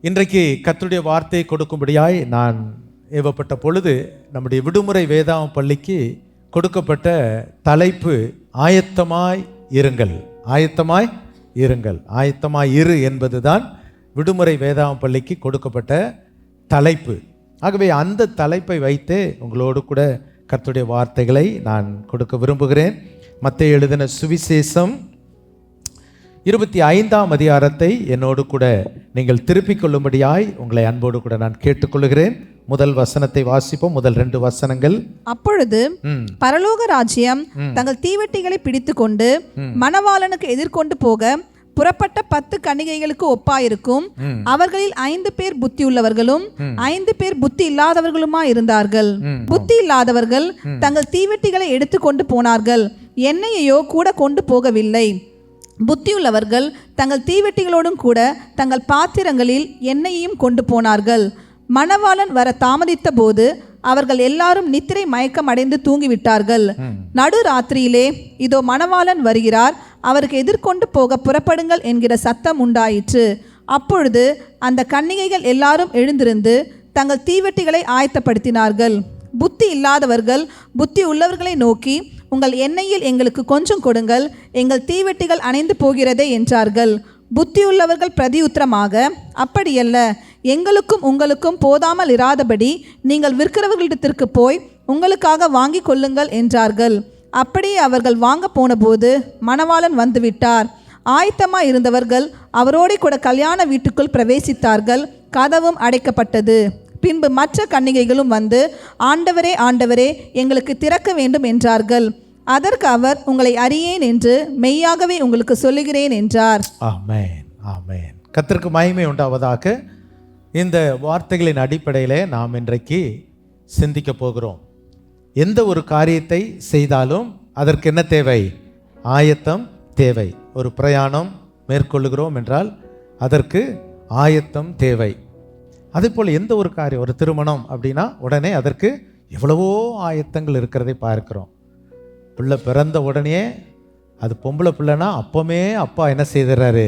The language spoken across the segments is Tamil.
இன்றைக்கு கர்த்தருடைய வார்த்தையை கொடுக்கும்படியாய் நான் ஏவப்பட்ட பொழுது நம்முடைய விடுமுறை வேதாகம் பள்ளிக்கு கொடுக்கப்பட்ட தலைப்பு ஆயத்தமாய் இருங்கள். ஆயத்தமாய் இருங்கள், ஆயத்தமாய் இரு என்பதுதான் விடுமுறை வேதாகம் பள்ளிக்கு கொடுக்கப்பட்ட தலைப்பு. ஆகவே அந்த தலைப்பை வைத்து உங்களோடு கூட கர்த்தருடைய வார்த்தைகளை நான் கொடுக்க விரும்புகிறேன். மத்தேயு எழுதின சுவிசேஷம் 25ஆம் அதிகாரத்தை என்னோடு கூட நீங்கள் திருப்பிக் கொள்ளும்படியாய் உங்களை அன்போடு கூட நான் கேட்டுக்கொள்கிறேன். முதல் வசனத்தை வாசிப்போம். முதல் 2 வசனங்கள். அப்பொழுது பரலோக ராஜ்யம் தங்கள் தீவெட்டிகளை பிடித்து கொண்டு மணவாளனுக்கு எதிர்கொண்டு போக புறப்பட்ட 10 கன்னிகைகளுக்கு ஒப்பாயிருக்கும். அவர்களில் 5 பேர் புத்தி உள்ளவர்களும் 5 பேர் புத்தி இல்லாதவர்களுமா இருந்தார்கள். புத்தி இல்லாதவர்கள் தங்கள் தீவெட்டிகளை எடுத்து கொண்டு போனார்கள், எண்ணெயையோ கூட கொண்டு போகவில்லை. புத்தியுள்ளவர்கள் தங்கள் தீவெட்டிகளோடும் கூட தங்கள் பாத்திரங்களில் எண்ணெயையும் கொண்டு போனார்கள். மணவாளன் வர தாமதித்த போது அவர்கள் எல்லாரும் நித்திரை மயக்கம் அடைந்து தூங்கிவிட்டார்கள். நடு ராத்திரியிலே இதோ மணவாளன் வருகிறார், அவருக்கு எதிர்கொண்டு போக புறப்படுங்கள் என்கிற சத்தம் உண்டாயிற்று. அப்பொழுது அந்த கன்னிகைகள் எல்லாரும் எழுந்திருந்து தங்கள் தீவெட்டிகளை ஆயத்தப்படுத்தினார்கள். புத்தி இல்லாதவர்கள் புத்தி உள்ளவர்களை நோக்கி, உங்கள் எண்ணெயில் எங்களுக்கு கொஞ்சம் கொடுங்கள், எங்கள் தீவெட்டிகள் அணைந்து போகிறதே என்றார்கள். புத்தியுள்ளவர்கள் பிரதியுத்தரமாக, அப்படியல்ல, எங்களுக்கும் உங்களுக்கும் போதாமல் இராதபடி நீங்கள் விற்கிறவர்களிடத்திற்கு போய் உங்களுக்காக வாங்கி கொள்ளுங்கள் என்றார்கள். அப்படியே அவர்கள் வாங்க போனபோது மணவாளன் வந்துவிட்டார். ஆயத்தமாய் இருந்தவர்கள் அவரோடு கூட கல்யாண வீட்டுக்குள் பிரவேசித்தார்கள். கதவும் அடைக்கப்பட்டது. பின்பு மற்ற கன்னிகைகளும் வந்து, ஆண்டவரே ஆண்டவரே, எங்களுக்கு திறக்க வேண்டும் என்றார்கள். அதற்கு அவர், உங்களை அறியேன் என்று மெய்யாகவே உங்களுக்கு சொல்லுகிறேன் என்றார். ஆமென், ஆமென். கர்த்தருக்கு மகிமை உண்டாவதாக. இந்த வார்த்தைகளின் அடிப்படையில் நாம் இன்றைக்கு சிந்திக்க போகிறோம். எந்த ஒரு காரியத்தை செய்தாலும் அதற்கு என்ன தேவை? ஆயத்தம் தேவை. ஒரு பிரயாணம் மேற்கொள்ளுகிறோம் என்றால் அதற்கு ஆயத்தம் தேவை. அதே போல் எந்த ஒரு காரியம், ஒரு திருமணம் அப்படின்னா உடனே அதற்கு எவ்வளவோ ஆயத்தங்கள் இருக்கிறதை பார்க்கிறோம். பிள்ளை பிறந்த உடனே, அது பொம்பளை பிள்ளைனா அப்போமே அப்பா என்ன செய்துறாரு?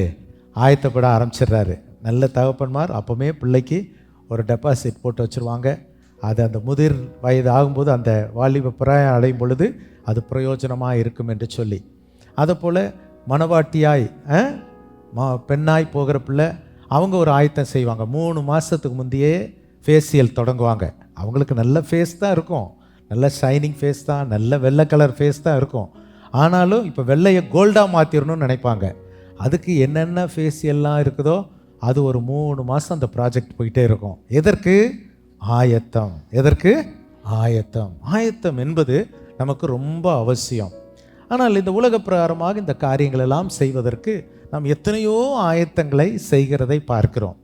ஆயத்தப்பட ஆரம்பிச்சிடுறாரு. நல்ல தகப்பன்மார் அப்போமே பிள்ளைக்கு ஒரு டெபாசிட் போட்டு வச்சுருவாங்க. அது அந்த முதிர் வயது ஆகும்போது, அந்த வாலிப பிராயம் அடையும் பொழுது அது பிரயோஜனமாக இருக்கும் என்று சொல்லி, அதை போல் மணவாட்டியாய் பெண்ணாய் போகிற பிள்ளை அவங்க ஒரு ஆயத்தம் செய்வாங்க. 3 மாதத்துக்கு முந்தையே ஃபேஷியல் தொடங்குவாங்க. அவங்களுக்கு நல்ல ஃபேஸ் தான் இருக்கும், நல்ல ஷைனிங் ஃபேஸ் தான், நல்ல வெள்ளை கலர் ஃபேஸ் தான் இருக்கும். ஆனாலும் இப்போ வெள்ளையை கோல்டாக மாற்றிடணும்னு நினைப்பாங்க. அதுக்கு என்னென்ன ஃபேஷியல்லாம் இருக்குதோ அது ஒரு 3 மாதம் அந்த ப்ராஜெக்ட் போயிட்டே இருக்கும். எதற்கு? ஆயத்தம். எதற்கு? ஆயத்தம். ஆயத்தம் என்பது நமக்கு ரொம்ப அவசியம். ஆனால் இந்த உலக பிரகாரமாக இந்த காரியங்கள் எல்லாம் செய்வதற்கு நாம் எத்தனையோ ஆயத்தங்களை செய்கிறதை பார்க்கிறோம்.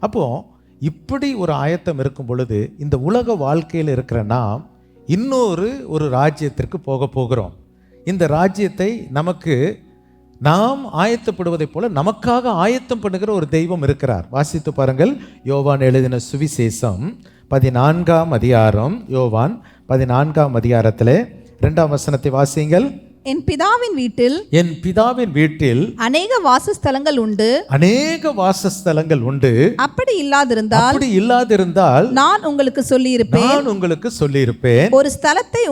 அப்போது இப்படி ஒரு ஆயத்தம் இருக்கும் பொழுது இந்த உலக வாழ்க்கையில் இருக்கிற நாம் ஒரு ராஜ்யத்திற்கு போகிறோம். இந்த ராஜ்யத்தை நமக்கு நாம் ஆயத்தப்படுவதைப் போல நமக்காக ஆயத்தம் பண்ணுகிற ஒரு தெய்வம் இருக்கிறார். வாசித்து பாருங்கள். யோவான் எழுதின சுவிசேஷம் 14ஆம் அதிகாரம். யோவான் 14ஆம் அதிகாரத்தில் 2ஆம் வசனத்தை வாசியுங்கள். என் பிதாவின் வீட்டில் அநேக வாசஸ்தலங்கள் உண்டு. அப்படி இல்லாதிருந்தால் நான் உங்களுக்கு சொல்லியிருப்பேன். ஒரு ஸ்தலத்தை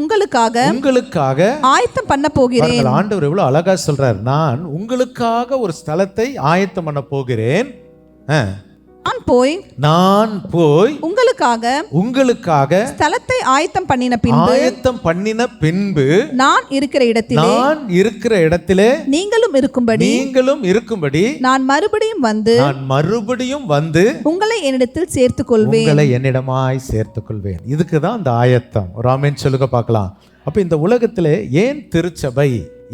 உங்களுக்காக ஆயத்தம் பண்ண போகிறேன். ஆண்டவர் எவ்வளவு அழகா சொல்றார். நான் உங்களுக்காக ஒரு ஸ்தலத்தை ஆயத்தம் பண்ண போகிறேன். நான் போய் உங்களுக்காக ஸ்தலத்தை ஆயத்தம் பண்ணின பின்பு நான் இருக்கிற இடத்திலே நீங்களும் இருக்கும்படி நான் மறுபடியும் வந்து உங்களை என்னிடத்தில் என்னிடமாய் சேர்த்துக்கொள்வேன். இதுக்கு தான் அந்த ஆயத்தம். ஒரு ஆமென் சொல்லுங்க பார்க்கலாம். அப்ப இந்த உலகத்திலே ஏன் திருச்சபை,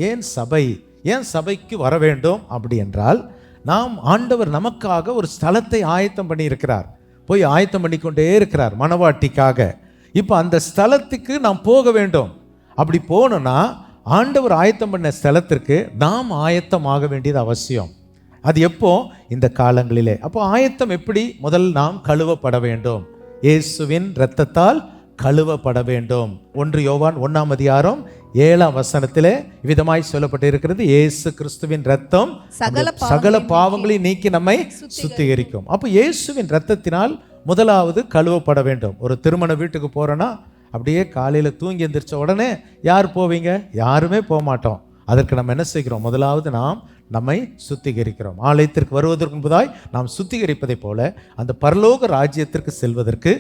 ஏன் சபை, ஏன் சபைக்கு வர வேண்டும் அப்படி என்றால், நாம் ஆண்டவர் நமக்காக ஒரு ஸ்தலத்தை ஆயத்தம் பண்ணி இருக்கிறார். போய் ஆயத்தம் பண்ணிக்கொண்டே இருக்கிறார் மணவாட்டிக்காக. இப்போ அந்த ஸ்தலத்துக்கு நாம் போக வேண்டும். அப்படி போனோம்னா ஆண்டவர் ஆயத்தம் பண்ண ஸ்தலத்திற்கு நாம் ஆயத்தமாக வேண்டியது அவசியம். அது எப்போ? இந்த காலங்களிலே. அப்போ ஆயத்தம் எப்படி? முதல் நாம் கழுவப்பட வேண்டும். இயேசுவின் இரத்தத்தால் கழுவப்பட வேண்டும். 1 யோவான் 1:7 விதமாய் சொல்லப்பட்டிருக்கிறது, இயேசு கிறிஸ்துவின் ரத்தம் சகல பாவங்களையும் நீக்கி நம்மை சுத்திகரிக்கும். அப்போ இயேசுவின் ரத்தத்தினால் முதலாவது கழுவப்பட வேண்டும். ஒரு திருமண வீட்டுக்கு போறோன்னா அப்படியே காலையில் தூங்கி எந்திரிச்ச உடனே யார் போவீங்க? யாருமே போக மாட்டோம். அதற்கு நம்ம என்ன செய்கிறோம்? முதலாவது நாம் நம்மை சுத்திகரிக்கிறோம். ஆலயத்திற்கு வருவதற்கு முன்பதாய் நாம் சுத்திகரிப்பதை போல அந்த பரலோக ராஜ்யத்திற்கு செல்வதற்கு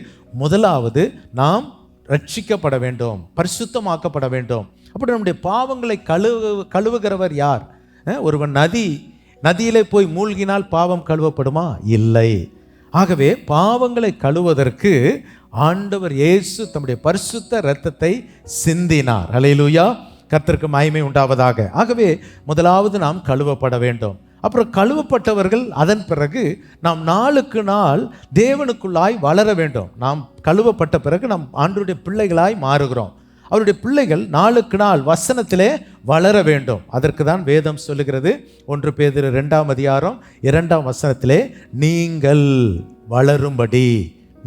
முதலாவது நாம் ரட்சிக்கப்பட வேண்டும், பரிசுத்தமாக்கப்பட வேண்டும். அப்படி நம்முடைய பாவங்களை கழுவுகிறவர் யார்? ஒருவன் நதியிலே போய் மூழ்கினால் பாவம் கழுவப்படுமா? இல்லை. ஆகவே பாவங்களை கழுவதற்கு ஆண்டவர் இயேசு தம்முடைய பரிசுத்த இரத்தத்தை சிந்தினார். அல்லேலூயா, கர்த்தருக்கு மகிமை உண்டாவதாக. ஆகவே முதலாவது நாம் கழுவப்பட வேண்டும். அப்புறம் கழுவப்பட்டவர்கள் அதன் பிறகு நாம் நாளுக்கு நாள் தேவனுக்குள்ளாய் வளர வேண்டும். நாம் கழுவப்பட்ட பிறகு நாம் ஆண்டவருடைய பிள்ளைகளாய் மாறுகிறோம். அவருடைய பிள்ளைகள் நாளுக்கு நாள் வசனத்திலே வளர வேண்டும். அதற்கு தான் வேதம் சொல்லுகிறது. 1 பேதுரு 2:2 நீங்கள் வளரும்படி,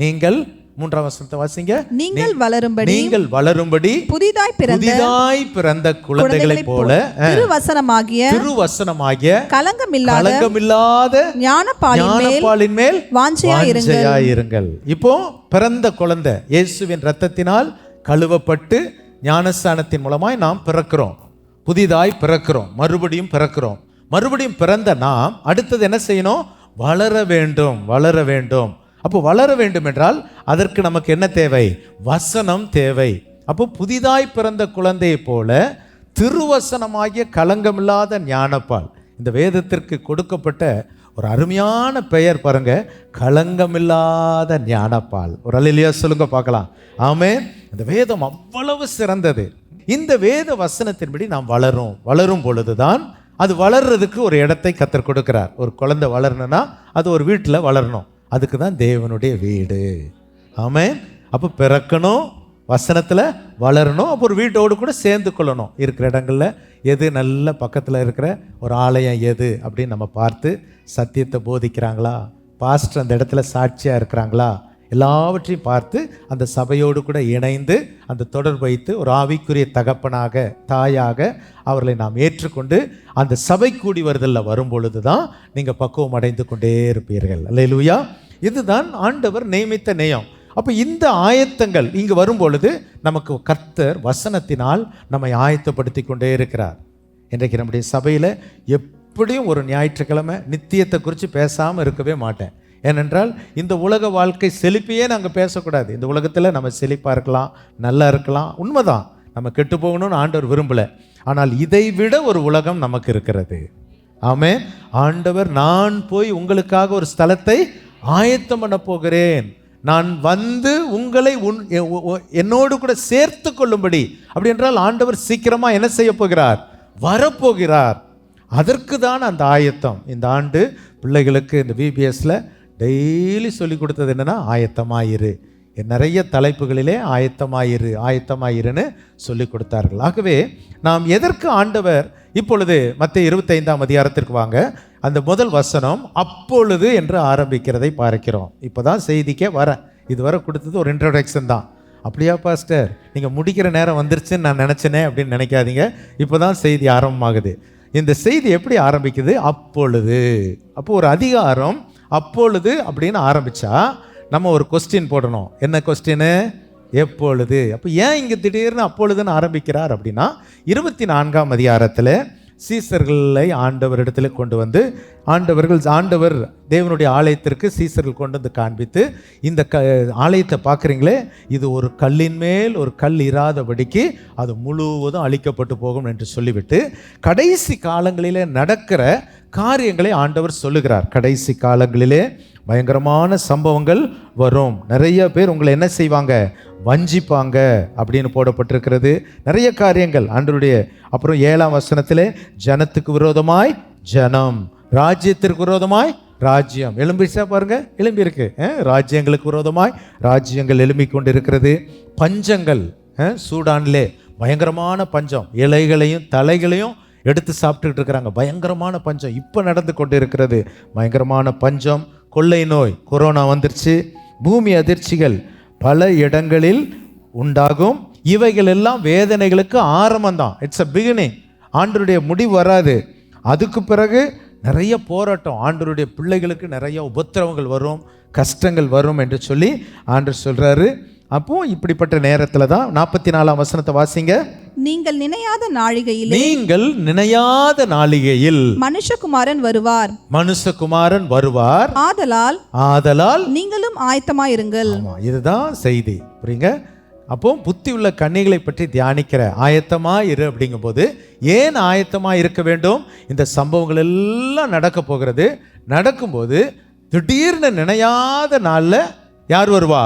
நீங்கள் 3ஆம் வசனத்தை வாசிங்க. நீங்கள் வளரும்படி புதிதாய் பிறந்த குழந்தைகளைப் போல திருவசனமாகிய கலங்கமில்லாத ஞானப்பாலின் மேல் வாஞ்சையாயிருங்கள். இப்போ பிறந்த குழந்தை இயேசுவின் இரத்தத்தினால் கழுவப்பட்டு ஞானஸ்நானத்தின் மூலமாய் நாம் பிறக்கிறோம், புதிதாய் பிறக்கிறோம், மறுபடியும் பிறக்கிறோம். மறுபடியும் பிறந்த நாம் அடுத்தது என்ன செய்யணும்? வளர வேண்டும், வளர வேண்டும். அப்போ வளர வேண்டும் என்றால் அதற்கு நமக்கு என்ன தேவை? வசனம் தேவை. அப்போ புதிதாய் பிறந்த குழந்தையை போல திருவசனமாகிய கலங்கமில்லாத ஞானப்பால். இந்த வேதத்திற்கு கொடுக்கப்பட்ட ஒரு அருமையான பெயர் பாருங்க, கலங்கமில்லாத ஞானப்பால். ஒரு அல்லேலூயா சொல்லுங்க பார்க்கலாம். ஆமென். இந்த வேதம் அவ்வளவு சிறந்தது. இந்த வேத வசனத்தின்படி நாம் வளரும் பொழுதுதான் அது வளர்றதுக்கு ஒரு இடத்தை கர்த்தர் கொடுக்கிறார். ஒரு குழந்தை வளரணும்னா அது ஒரு வீட்டில் வளரணும். அதுக்கு தான் தேவனுடைய வீடு. ஆமென். அப்போ பிறக்கணும், வசனத்தில் வளரணும், அப்போ ஒரு வீட்டோடு கூட சேர்ந்து கொள்ளணும். இருக்கிற இடங்களில் எது நல்ல பக்கத்தில் இருக்கிற ஒரு ஆலயம் எது அப்படின்னு நம்ம பார்த்து சத்தியத்தை போதிக்கிறாங்களா, பாஸ்டர் அந்த இடத்துல சாட்சியாக இருக்கிறாங்களா, எல்லாவற்றையும் பார்த்து அந்த சபையோடு கூட இணைந்து அந்த தொடர்பு வைத்து ஒரு ஆவிக்குரிய தகப்பனாக தாயாக அவர்களை நாம் ஏற்றுக்கொண்டு அந்த சபை கூடி வருதலில் வரும் பொழுது தான் நீங்கள் பக்குவம் அடைந்து கொண்டே இருப்பீர்கள். அல்லேலூயா. இதுதான் ஆண்டவர் நியமித்த நேயம். அப்போ இந்த ஆயத்தங்கள் இங்கு வரும் பொழுது நமக்கு கர்த்தர் வசனத்தினால் நம்மை ஆயத்தப்படுத்தி கொண்டே இருக்கிறார். இன்றைக்கு நம்முடைய சபையில் எப்படியும் ஒரு ஞாயிற்றுக்கிழமை நித்தியத்தை குறித்து பேசாமல் இருக்கவே மாட்டேன். ஏனென்றால் இந்த உலக வாழ்க்கை செழிப்பையே நாங்கள் பேசக்கூடாது. இந்த உலகத்தில் நம்ம செழிப்பாக இருக்கலாம், நல்லா இருக்கலாம், உண்மைதான். நம்ம கெட்டு போகணும்னு ஆண்டவர் விரும்பலை. ஆனால் இதை விட ஒரு உலகம் நமக்கு இருக்கிறது. ஆமென். ஆண்டவர் நான் போய் உங்களுக்காக ஒரு ஸ்தலத்தை ஆயத்தம் பண்ண போகிறேன், நான் வந்து உங்களை என்னோடு கூட சேர்த்து கொள்ளும்படி. அப்படி என்றால் ஆண்டவர் சீக்கிரமாக என்ன செய்ய போகிறார்? வரப்போகிறார். அதற்கு தான் அந்த ஆயத்தம். இந்த ஆண்டு பிள்ளைகளுக்கு இந்த VBSல டெய்லி சொல்லி கொடுத்தது என்னன்னா, ஆயத்தமாயிரு. நிறைய தலைப்புகளிலே ஆயத்தமாயிருன்னு சொல்லி கொடுத்தார்கள். ஆகவே நாம் எதற்கு ஆண்டவர் இப்பொழுது மத்தேயு 25 வாங்க. அந்த முதல் வசனம் அப்பொழுது என்று ஆரம்பிக்கிறதை பார்க்கிறோம். இப்போதான் செய்திக்கே வரேன். இதுவரை கொடுத்தது ஒரு இன்ட்ரோடக்ஷன் தான். அப்படியா பாஸ்டர், நீங்கள் முடிக்கிற நேரம் வந்துருச்சுன்னு நான் நினச்சேனே அப்படின்னு நினைக்காதீங்க. இப்போ தான் செய்தி ஆரம்பமாகுது. இந்த செய்தி எப்படி ஆரம்பிக்குது? அப்பொழுது. அப்போ ஒரு அதிகாரம் அப்பொழுது அப்படின்னு ஆரம்பித்தா நம்ம ஒரு கொஸ்டின் போடணும். என்ன கொஸ்டின்? எப்பொழுது. அப்போ ஏன் இங்கே திடீர்னு அப்பொழுதுன்னு ஆரம்பிக்கிறார் அப்படின்னா, 24 சீசர்களை ஆண்டவரிடத்தில் கொண்டு வந்து ஆண்டவர் தேவனுடைய ஆலயத்திற்கு சீசர்கள் கொண்டு வந்து காண்பித்து, இந்த ஆலயத்தை பார்க்குறீங்களே, இது ஒரு கல்லின் மேல் ஒரு கல் இராதபடிக்கு அது முழுவதும் அழிக்கப்பட்டு போகும் என்று சொல்லிவிட்டு கடைசி காலங்களிலே நடக்கிற காரியங்களை ஆண்டவர் சொல்லுகிறார். கடைசி காலங்களிலே பயங்கரமான சம்பவங்கள் வரும், நிறைய பேர் உங்களை என்ன செய்வாங்க? வஞ்சிப்பாங்க அப்படின்னு போடப்பட்டிருக்கிறது. நிறைய காரியங்கள் ஆண்டவருடைய. அப்புறம் 7ஆம் வசனத்திலே ஜனத்துக்கு விரோதமாய் ஜனம், ராஜ்யத்திற்கு விரோதமாய் ராஜ்யம். எழும்பிச்சா பாருங்க, எழும்பி இருக்கு. ராஜ்யங்களுக்கு விரோதமாய் ராஜ்யங்கள் எழும்பி கொண்டு இருக்கிறது. பஞ்சங்கள், சூடான்லே பயங்கரமான பஞ்சம், இலைகளையும் தலைகளையும் எடுத்து சாப்பிட்டுக்கிட்டு இருக்கிறாங்க. பயங்கரமான பஞ்சம் இப்போ நடந்து கொண்டு இருக்கிறது. பயங்கரமான பஞ்சம், கொள்ளை நோய், கொரோனா வந்துருச்சு, பூமி அதிர்ச்சிகள், பல இடங்களில் உண்டாகும். இவைகள் எல்லாம் வேதனைகளுக்கு ஆரம்பம்தான். It's a beginning. ஆண்டவருடைய முடிவு வராது. அதுக்கு பிறகு நிறைய போராட்டம், ஆண்டவருடைய பிள்ளைகளுக்கு நிறைய உபத்திரவங்கள் வரும், கஷ்டங்கள் வரும் என்று சொல்லி ஆண்டவர் சொல்றாரு. அப்போ இப்படிப்பட்ட நேரத்தில் தான் 44ஆம் வசனத்தை வாசிங்க. நீங்கள் நினையாத நாழிகையில், நீங்கள் நினையாத நாளிகையில் மனுஷகுமாரன் வருவார், மனுஷகுமாரன் வருவார். ஆதலால் நீங்களும் ஆயத்தமாயிருங்கள். இதுதான் செய்தி. புரியுங்க? அப்போ புத்தி உள்ள கன்னிகளை பற்றி தியானிக்கிற ஆயத்தமா இரு அப்படிங்கும் போது, ஏன் ஆயத்தமா இருக்க வேண்டும்? இந்த சம்பவங்கள் எல்லாம் நடக்க போகிறது. நடக்கும்போது திடீர்னு நினையாத நாள்ல யார் வருவா?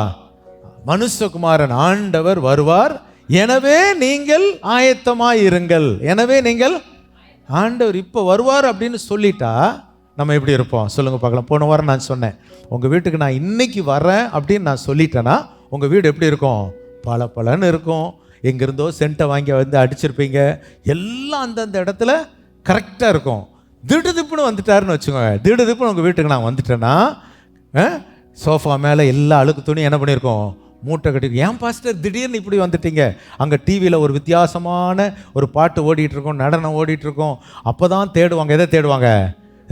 மனுஷகுமாரன் ஆண்டவர் வருவார். எனவே நீங்கள் ஆயத்தமாய் இருங்கள். எனவே நீங்கள், ஆண்டவர் இப்போ வருவார் அப்படின்னு சொல்லிட்டா நம்ம எப்படி இருப்போம் சொல்லுங்க பார்க்கலாம். போன வாரம் நான் சொன்னேன், உங்கள் வீட்டுக்கு நான் இன்னைக்கு வரேன் அப்படின்னு நான் சொல்லிட்டேன்னா உங்கள் வீடு எப்படி இருக்கும்? பலன்னு இருக்கும். எங்கிருந்தோ சென்ட்டை வாங்கி வந்து அடிச்சிருப்பீங்க. எல்லாம் அந்தந்த இடத்துல கரெக்டாக இருக்கும். திடுதிப்புன்னு வந்துட்டாருன்னு வச்சுக்கோங்க. திடுதிப்புன்னு உங்கள் வீட்டுக்கு நான் வந்துட்டேன்னா சோஃபா மேலே எல்லா அழுக்கு துணி என்ன பண்ணியிருக்கோம்? மூட்டை கட்டி. ஏன் பாஸ்டர் திடீர்னு இப்படி வந்துட்டீங்க? அங்கே டிவியில் ஒரு வித்தியாசமான ஒரு பாட்டு ஓடிட்டுருக்கோம், நடனம் ஓடிட்டுருக்கோம். அப்போ தான் தேடுவாங்க. எதை தேடுவாங்க?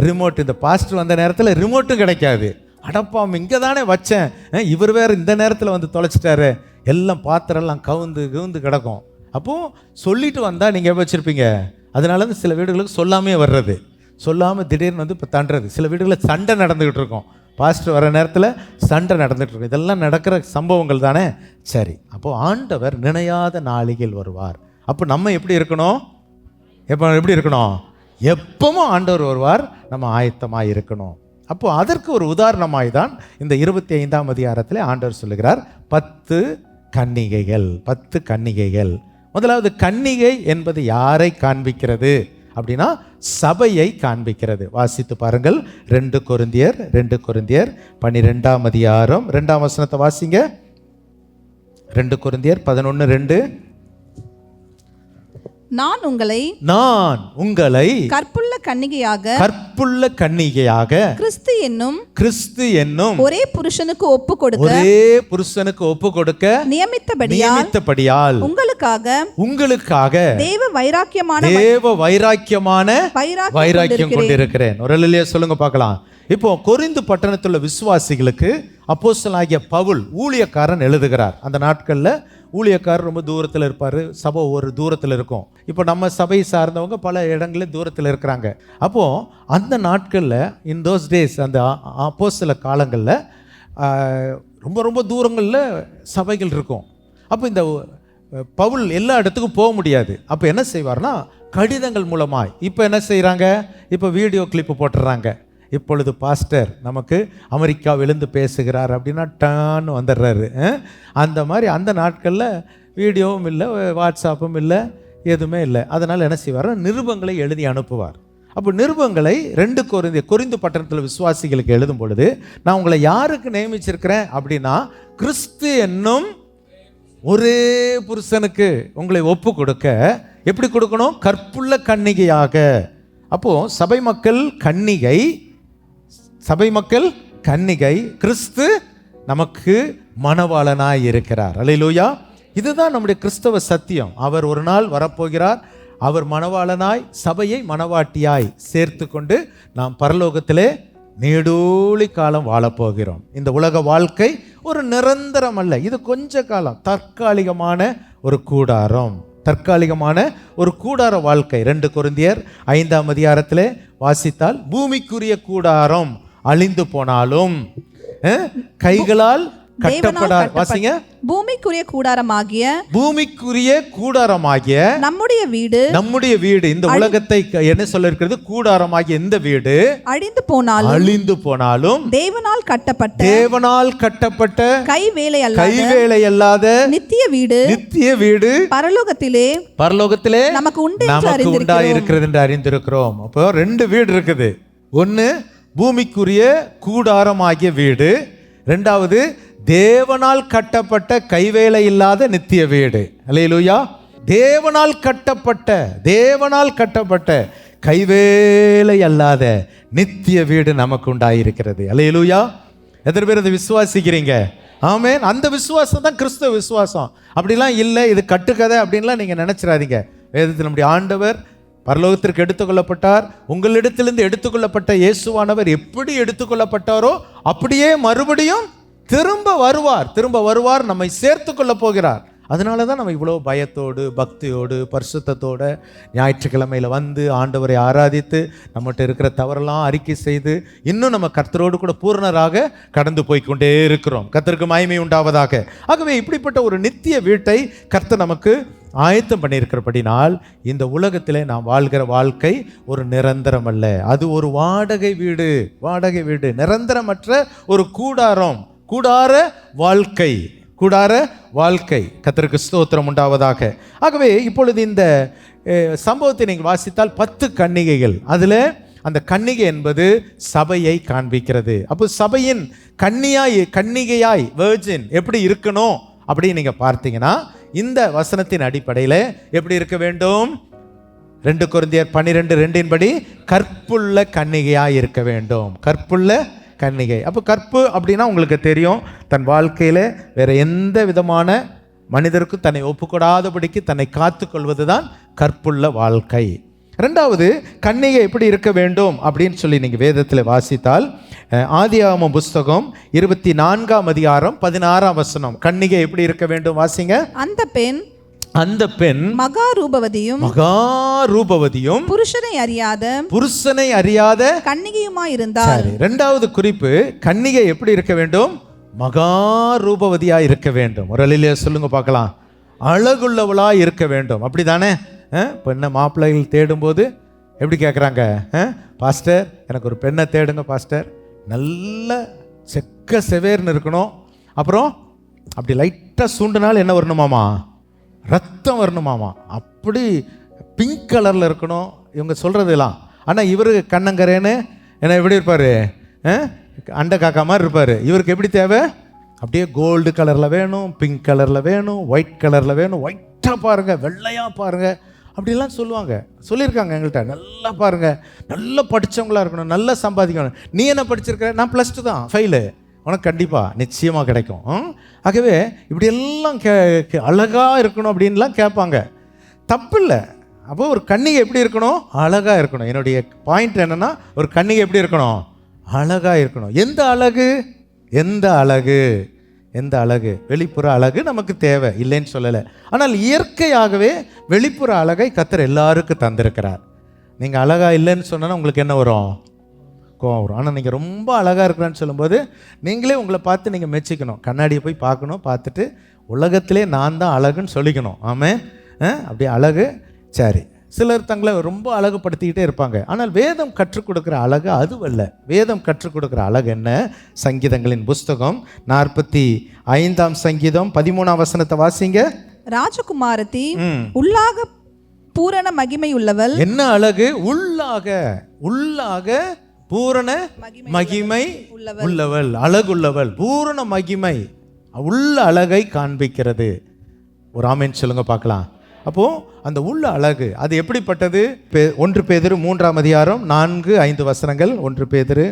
ரிமோட். இந்த பாஸ்டர் வந்த நேரத்தில் ரிமோட்டும் கிடைக்காது. அடப்பாம், இங்கே தானே வச்சேன், இவர் வேறு இந்த நேரத்தில் வந்து தொலைச்சிட்டாரு. எல்லாம் பாத்திரம்லாம் கவுந்து கிடக்கும். அப்போது சொல்லிட்டு வந்தால் நீங்கள் எப்படி வச்சுருப்பீங்க? அதனால தான் சில வீடுகளுக்கு சொல்லாமே வர்றது, சொல்லாமல் திடீர்னு வந்து இப்போ தண்டுறது. சில வீடுகளில் சண்டை நடந்துக்கிட்டு இருக்கும். பாஸ்டர் வர நேரத்தில் சண்டை நடந்துகிட்ருக்கும். இதெல்லாம் நடக்கிற சம்பவங்கள் தானே. சரி, அப்போது ஆண்டவர் நினையாத நாளிகையில் வருவார். அப்போ நம்ம எப்படி இருக்கணும்? எப்படி இருக்கணும்? எப்பவும் ஆண்டவர் வருவார், நம்ம ஆயத்தமாக இருக்கணும். அப்போது அதற்கு ஒரு உதாரணமாய் தான் இந்த 25ஆம் அதிகாரத்தில் ஆண்டவர் சொல்லுகிறார் 10 கன்னிகைகள். 10 கன்னிகைகள். முதலாவது கன்னிகை என்பது யாரை காண்பிக்கிறது அப்படின்னா சபையை காண்பிக்கிறது. வாசித்து பாருங்கள். 2 கொரிந்தியர் 12ஆம் அதிகாரம் 2ஆம் வசனத்தை வாசிங்க. 2 கொரிந்தியர் 11:2. நான் உங்களை கற்புள்ள கன்னிகையாக கிறிஸ்து என்னும் ஒரே புருஷனுக்கு ஒப்பு கொடுக்க நியமித்தபடியால் உங்களுக்காக தேவ வைராக்கியமான வைராக்கியம் கொண்டிருக்கிறேன். ஒரு அல்லேலூயா சொல்லுங்க பார்க்கலாம். இப்போ கொரிந்து பட்டணத்தில் உள்ள விசுவாசிகளுக்கு அப்போஸ்தலனாகிய பவுல் ஊழியக்காரன் எழுதுகிறார். அந்த நாட்களில் ஊழியக்காரர் ரொம்ப தூரத்தில் இருப்பார், சபை ஒரு தூரத்தில் இருக்கும். இப்போ நம்ம சபை சார்ந்தவங்க பல இடங்களில் தூரத்தில் இருக்கிறாங்க. அப்போது அந்த நாட்களில் இன் தோஸ் டேஸ், அந்த அப்போஸ்தல காலங்களில் ரொம்ப ரொம்ப தூரங்களில் சபைகள் இருக்கும். அப்போ இந்த பவுல் எல்லா இடத்துக்கும் போக முடியாது. அப்போ என்ன செய்வார்னா கடிதங்கள் மூலமாய், இப்போ என்ன செய்கிறாங்க, இப்போ வீடியோ கிளிப்பு போட்டுடுறாங்க. இப்பொழுது பாஸ்டர் நமக்கு அமெரிக்காவிலிருந்து பேசுகிறார் அப்படின்னா டான்னு வந்துடுறாரு. அந்த மாதிரி அந்த நாட்களில் வீடியோவும் இல்லை, வாட்ஸ்அப்பும் இல்லை, எதுவுமே இல்லை. அதனால் என்ன செய்வார்? நிருபங்களை எழுதி அனுப்புவார். அப்போ நிருபங்களை 2 கொரிந்து பட்டணத்தில் விசுவாசிகளுக்கு எழுதும் பொழுது, நான் உங்களை யாருக்கு நியமிச்சிருக்கிறேன் அப்படின்னா கிறிஸ்து என்னும் ஒரே புருஷனுக்கு உங்களை ஒப்பு கொடுக்க. எப்படி கொடுக்கணும்? கற்புள்ள கன்னிகையாக. அப்போது சபை மக்கள் கன்னிகை, கிறிஸ்து நமக்கு மணவாளனாய் இருக்கிறார். அல்லேலூயா. இதுதான் நம்முடைய கிறிஸ்தவ சத்தியம். அவர் ஒரு நாள் வரப்போகிறார். அவர் மணவாளனாய் சபையை மணவாட்டியாய் சேர்த்து கொண்டு நாம் பரலோகத்திலே நீடூழி காலம் வாழப்போகிறோம். இந்த உலக வாழ்க்கை ஒரு நிரந்தரம் அல்ல, இது கொஞ்ச காலம், தற்காலிகமான ஒரு கூடார வாழ்க்கை. 2 கொரிந்தியர் 5ஆம் அதிகாரத்திலே வாசித்தால், பூமிக்குரிய கூடாரம் அழிந்து போனாலும் கைகளால் கட்டப்படாத, வாசிங்க, பூமிக்குரிய கூடாரமாகிய நம்முடைய வீடு, இந்த உலகத்தை என்ன சொல்ல இருக்கிறது? கூடாரமாகிய இந்த வீடு அழிந்து போனாலும் தேவனால் கட்டப்பட்ட கைவேலை அல்லாத நித்திய வீடு பரலோகத்திலே நமக்கு உண்டாயிருக்கிறது என்று அறிந்திருக்கிறோம். அப்போ 2 வீடு இருக்குது. ஒன்று பூமிக்குரிய கூடாரமாகிய வீடு, 2வது தேவனால் கட்டப்பட்ட கைவேலை இல்லாத நித்திய வீடு. அல்லேலூயா. தேவனால் கட்டப்பட்ட கைவேலை அல்லாத நித்திய வீடு நமக்கு உண்டாயிருக்கிறது. அல்லேலூயா. எத்தனை பேர் அதை விசுவாசிக்கிறீங்க? ஆமென். அந்த விசுவாசம் தான் கிறிஸ்தவ விசுவாசம். அப்படிலாம் இல்லை இது கட்டுக்கதை அப்படின்லாம் நீங்கள் நினச்சிடாதீங்க. வேதத்தில் நம்முடைய ஆண்டவர் பரலோகத்திற்கு எடுத்துக்கொள்ளப்பட்டார். உங்களிடத்திலிருந்து எடுத்துக்கொள்ளப்பட்ட இயேசுவானவர் எப்படி எடுத்துக்கொள்ளப்பட்டாரோ அப்படியே மறுபடியும் திரும்ப வருவார், நம்மை சேர்த்து கொள்ள போகிறார். அதனால தான் நம்ம இவ்வளோ பயத்தோடு பக்தியோடு பரிசுத்தத்தோடு ஞாயிற்றுக்கிழமையில் வந்து ஆண்டவரை ஆராதித்து நம்மகிட்ட இருக்கிற தவறெல்லாம் அறிக்கை செய்து இன்னும் நம்ம கர்த்தரோடு கூட பூரணராக கடந்து போய்க்கொண்டே இருக்கிறோம். கர்த்தருக்கு மகிமை உண்டாவதாக. ஆகவே இப்படிப்பட்ட ஒரு நித்திய வீட்டை கர்த்தர் நமக்கு ஆயத்தம் பண்ணியிருக்கிறபடினால் இந்த உலகத்திலே நாம் வாழ்கிற வாழ்க்கை ஒரு நிரந்தரம் அல்ல. அது ஒரு வாடகை வீடு, நிரந்தரமற்ற ஒரு கூடார வாழ்க்கை. கர்த்தருக்கு ஸ்தோத்திரம் உண்டாவதாக. ஆகவே இப்பொழுது இந்த சம்பவத்தை நீங்கள் வாசித்தால் 10 கன்னிகைகள், அதில் அந்த கன்னிகை என்பது சபையை காண்பிக்கிறது. அப்போ சபையின் கன்னிகையாய் வெர்ஜின் எப்படி இருக்கணும் அப்படின்னு நீங்கள் பார்த்தீங்கன்னா இந்த வசனத்தின் அடிப்படையில் எப்படி இருக்க வேண்டும்? 2 கொரிந்தியர் 12:2 படி கற்புள்ள கன்னிகையாய் இருக்க வேண்டும். கற்புள்ள கன்னிகை. அப்போ கற்பு அப்படின்னா உங்களுக்கு தெரியும், தன் வாழ்க்கையில் வேற எந்த விதமான மனிதருக்கும் தன்னை ஒப்புக்கொடாதபடிக்கு தன்னை காத்து கொள்வது தான் கற்புள்ள வாழ்க்கை. 2வது கன்னிகை எப்படி இருக்க வேண்டும் அப்படின்னு சொல்லி நீங்கள் வேதத்தில் வாசித்தால் ஆதியாகமம் புஸ்தகம் 24ஆம் அதிகாரம் 16ஆம் வசனம். கன்னிகை எப்படி இருக்க வேண்டும் வாசிங்க. அந்த பெண் மகா ரூபவதியும் புருஷனை அறியாத கன்னிகையுமாய் இருந்தார். 2வது குறிப்பு, கன்னிகை எப்படி இருக்க வேண்டும்? மகா ரூபவதியா இருக்க வேண்டும். ஒரு அல்லேலூயா சொல்லுங்க பார்க்கலாம். அழகுள்ளவளா இருக்க வேண்டும். அப்படிதானே? பெண்ணை மாப்பிள்ளைகள் தேடும்போது எப்படி கேட்குறாங்க? பாஸ்டர் எனக்கு ஒரு பெண்ணை தேடுங்க பாஸ்டர், நல்ல செக்க செவேர்னு இருக்கணும், அப்புறம் அப்படி லைட்டாக சூண்டுனாலும் என்ன வரணுமாமா? ரத்தம் வரணுமாமா, அப்படி பிங்க் கலரில் இருக்கணும், இவங்க சொல்கிறதுலாம். ஆனால் இவர் கண்ணங்கரேன்னு என்ன எப்படி இருப்பார்? அண்டை காக்கா மாதிரி இருப்பார். இவருக்கு எப்படி தேவை? அப்படியே கோல்டு கலரில் வேணும், பிங்க் கலரில் வேணும், ஒயிட் கலரில் வேணும், ஒயிட்டாக பாருங்கள், வெள்ளையாக பாருங்கள், அப்படிலாம் சொல்லியிருக்காங்க எங்கள்கிட்ட. நல்லா பாருங்கள், நல்லா படித்தவங்களாக இருக்கணும், நல்லா சம்பாதிக்கணும். நீ என்ன படிச்சிருக்க? நான் +2 தான், ஃபெயிலு, உனக்கு கண்டிப்பாக நிச்சயமாக கிடைக்கும். ஆகவே இப்படியெல்லாம் அழகாக இருக்கணும் அப்படின்லாம் கேட்பாங்க. தப்பு இல்லை. அப்போ ஒரு கன்னிகை எப்படி இருக்கணும்? அழகாக இருக்கணும். என்னுடைய பாயிண்ட் என்னென்னா, ஒரு கன்னிகை எப்படி இருக்கணும்? அழகாக இருக்கணும். எந்த அழகு வெளிப்புற அழகு நமக்கு தேவை, இல்லைன்னு சொல்லலை. ஆனால் இயற்கையாகவே வெளிப்புற அழகை கர்த்தர் எல்லாருக்கும் தந்திருக்கிறார். நீங்கள் அழகாக இல்லைன்னு சொன்னால் உங்களுக்கு என்ன வரும்? கோவம் வரும். ஆனால் நீங்கள் ரொம்ப அழகாக இருக்கிறான்னு சொல்லும்போது நீங்களே உங்களை பார்த்து நீங்கள் மெச்சிக்கணும். கண்ணாடியை போய் பார்க்கணும், பார்த்துட்டு உலகத்திலே நான் தான் அழகுன்னு சொல்லிக்கணும். ஆமாம், அப்படி அழகு. சரி, சிலர் தங்களை ரொம்ப அழகுப்படுத்திக்கிட்டே இருப்பாங்க. ஆனால் வேதம் கற்றுக் கொடுக்குற அழகு அதுவல்ல. வேதம் கற்றுக் கொடுக்குற அழகு என்ன? சங்கீதங்களின் புஸ்தகம் 45ஆம் சங்கீதம் 13ஆம் வசனத்தை வாசிங்க. ராஜகுமாரத்தி உள்ளாக பூரண மகிமை உள்ளவள். என்ன அழகு? உள்ளாக பூரண மகிமை உள்ளவள், அழகுள்ளவள், பூரண மகிமை உள்ள அழகை காண்பிக்கிறது. ஒரு ஆமென் சொல்லுங்க பார்க்கலாம். அப்போ அந்த உள்ள அழகு அது எப்படிப்பட்டது? 1 பேதுரு 3ஆம் அதிகாரம் 4-5 வசனங்கள். 1 பேதுரு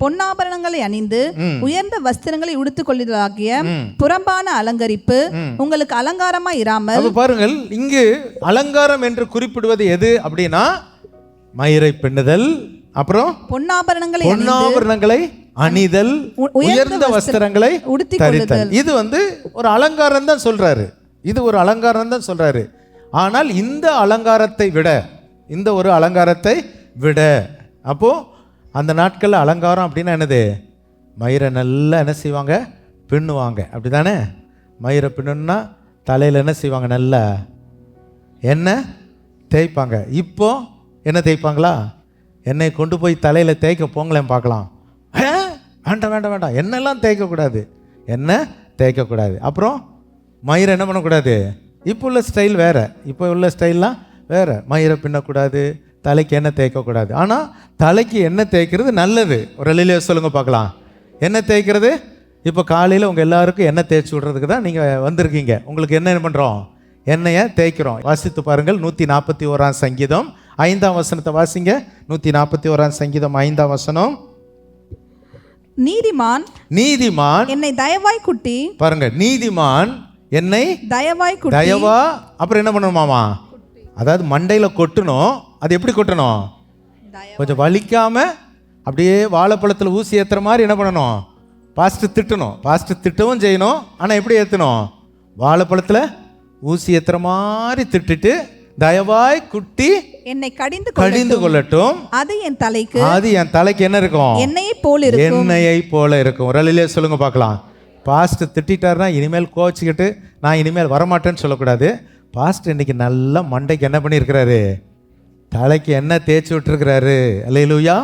பொன்னாபரணங்களை அணிந்து உயர்ந்த வஸ்திரங்களை உடுத்துக் கொள்வதாகிய புறம்பான அலங்கரிப்பு உங்களுக்கு அலங்காரமா இராமல். பாருங்கள், இங்கு அலங்காரம் என்று குறிப்பிடுவது எது அப்படின்னா மயிரை பின்னுதல், அப்புறம் பொன்னாபரணங்களை அணிதல், உயர்ந்த வஸ்திரங்களை தரித்தல். இது ஒரு அலங்காரம் தான் சொல்றாரு. இது ஒரு அலங்காரம் தான் சொல்றாரு. ஆனால் இந்த ஒரு அலங்காரத்தை விட அப்போ அந்த நாட்களில் அலங்காரம் அப்படின்னா என்னது? மயிரை நல்லா என்ன செய்வாங்க? பின்னுவாங்க. அப்படி தானே? மயிரை பின்னுன்னா தலையில் என்ன செய்வாங்க? நல்லா எண்ணெய் தேய்ப்பாங்க. இப்போ என்ன தேய்ப்பாங்களா? எண்ணெய் கொண்டு போய் தலையில் தேய்க்க போங்களேன் பார்க்கலாம். வேண்டாம், எண்ணெய்லாம் தேய்க்கக்கூடாது, எண்ணெய் தேய்க்கக்கூடாது. அப்புறம் மயிரை என்ன பண்ணக்கூடாது? இப்போ உள்ள ஸ்டைல் வேறு, இப்போ உள்ள ஸ்டைல்லாம் வேறு. மயிரை பின்னக்கூடாது, தலைக்கு எண்ணெய் தேய்க்கக்கூடாது. ஆனால் தலைக்கு எண்ணெய் தேய்க்கிறது நல்லது. ஒரு அல்லேலூயா சொல்லுங்க பார்க்கலாம். எண்ணெய் தேய்க்கிறது இப்போ காலையில் உங்கள் எல்லாருக்கும் எண்ணெய் தேய்ச்சி விட்றதுக்கு தான் நீங்கள் வந்திருக்கீங்க. உங்களுக்கு என்ன பண்ணுறோம்? எண்ணெயை தேய்க்கிறோம். வாசித்து பாருங்கள். 141ஆம் சங்கீதம் 5ஆம் வசனத்தை வாசிங்க. 141ஆம் சங்கீதம் 5ஆம் வசனம். நீதிமான் நீதிமான் என்னை தயவாய் குட்டி, பாருங்க, நீதிமான் என்னை தயவாய் குட்டி, தயவா, அப்புறம் என்ன பண்ணணுமாமா? அதாவது மண்டையில கொட்டணும். அது எப்படி கொட்டணும்? கொஞ்சம் வலிக்காம அப்படியே வாழைப்பழத்தில் ஊசி ஏற்றுற மாதிரி என்ன பண்ணணும்? பாஸ்ட்டு திட்டணும். பாஸ்ட்டு திட்டவும் செய்யணும். ஆனால் எப்படி ஏற்றணும்? வாழைப்பழத்தில் ஊசி ஏற்றுற மாதிரி திட்டுட்டு, தயவாய் குட்டி என்னை கடிந்து கொள்ளட்டும், அது என் தலைக்கு, அது என் தலைக்கு என்ன இருக்கும்? எண்ணெயை போல இருக்கும். எண்ணெயை போல இருக்கும். ரலிலே சொல்லுங்க பார்க்கலாம். பாஸ்ட் திட்டாருன்னா இனிமேல் கோச்சிக்கிட்டு நான் இனிமேல் வரமாட்டேன்னு சொல்லக்கூடாது. பாஸ்ட் இன்னைக்கு நல்லா மண்டைக்கு என்ன பண்ணியிருக்கிறாரு? தலைக்கு எண்ணெய் தேய்ச்சி விட்டுருக்கிறாரு. அல்லேலூயா.